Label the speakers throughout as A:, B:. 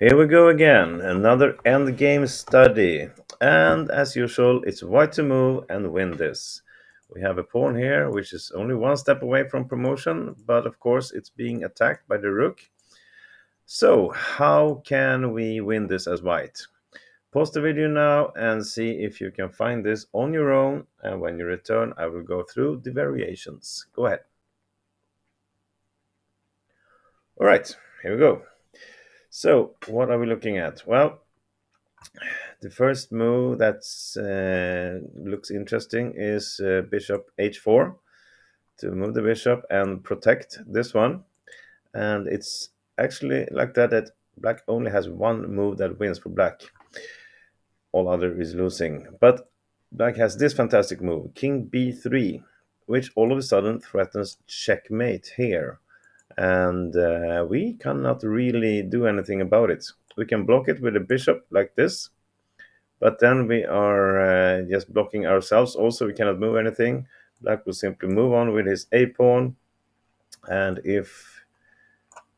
A: Here we go again, another endgame study. And as usual, it's white to move and win this. We have a pawn here, which is only one step away from promotion, but of course it's being attacked by the rook. So, how can we win this as white? Pause the video now and see if you can find this on your own, and when you return, I will go through the variations. Go ahead. All right, here we go. So, what are we looking at? Well, the first move that looks interesting is bishop h4 to move the bishop and protect this one. And it's actually like that black only has one move that wins for black. All other is losing. But black has this fantastic move, king b3, which all of a sudden threatens checkmate here. And we cannot really do anything about it. We can block it with a bishop like this, but then we are just blocking ourselves. Also, we cannot move anything. Black will simply move on with his a pawn. And if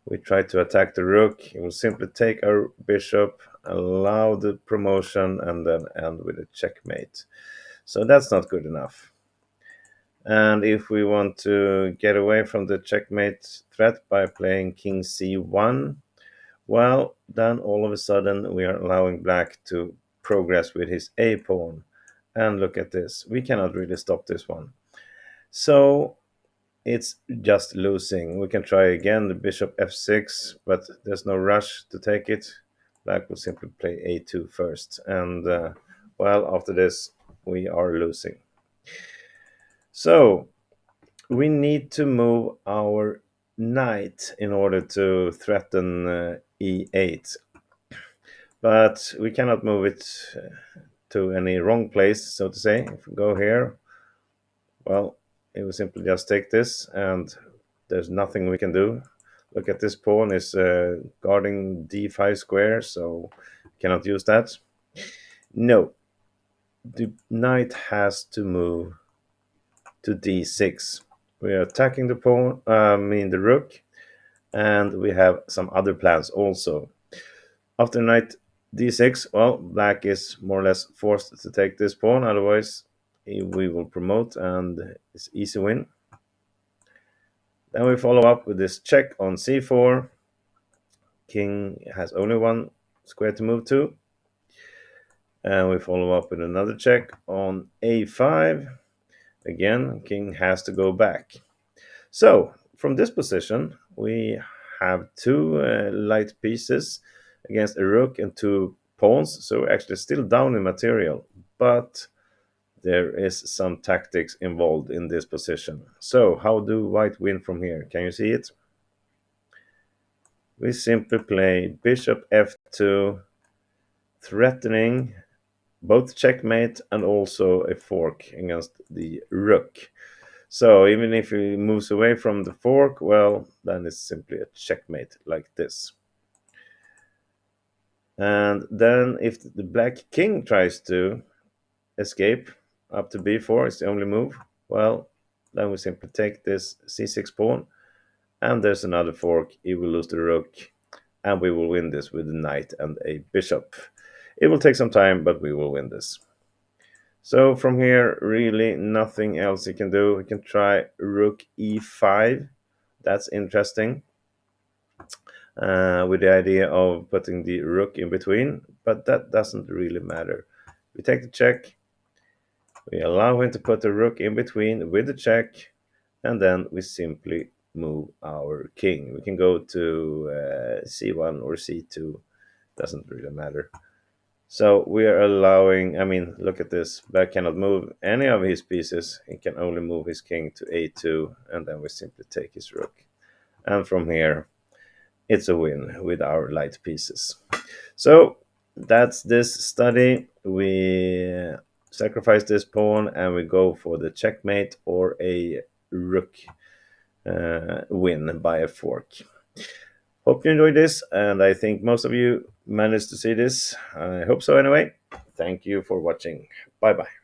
A: we try to attack the rook, he will simply take our bishop, allow the promotion, and then end with a checkmate. So that's not good enough. And if we want to get away from the checkmate threat by playing king c1, well, then all of a sudden we are allowing black to progress with his a pawn. And look at this. We cannot really stop this one. So it's just losing. We can try again the bishop f6, but there's no rush to take it. Black will simply play a2 first. And well, after this, we are losing. So we need to move our knight in order to threaten e8. But we cannot move it to any wrong place, so to say. If we go here, well, it will simply just take this, and there's nothing we can do. Look at this pawn is guarding d5 square, so cannot use that. No, the knight has to move to d6. We are attacking the pawn, the rook, and we have some other plans also. After knight d6, well, black is more or less forced to take this pawn, otherwise we will promote and it's easy win. Then we follow up with this check on c4. King has only one square to move to. And we follow up with another check on a5. Again, king has to go back. So, from this position, we have two light pieces against a rook and two pawns, so we're actually still down in material, but there is some tactics involved in this position. So, how do white win from here? Can you see it? We simply play bishop f2, threatening both checkmate and also a fork against the rook. So even if he moves away from the fork, well, then it's simply a checkmate like this. And then if the black king tries to escape up to b4, it's the only move, well, then we simply take this c6 pawn, and there's another fork. He will lose the rook, and we will win this with a knight and a bishop. It will take some time, but we will win this. So from here, really nothing else you can do. We can try rook e5. That's interesting. With the idea of putting the rook in between, but that doesn't really matter. We take the check. We allow him to put the rook in between with the check, and then we simply move our king. We can go to c1 or c2. Doesn't really matter. So we are allowing, look at this. Black cannot move any of his pieces. He can only move his king to a2, and then we simply take his rook. And from here, it's a win with our light pieces. So that's this study. We sacrifice this pawn, and we go for the checkmate or a rook win by a fork. Hope you enjoyed this, and I think most of you managed to see this. I hope so anyway. Thank you for watching. Bye bye.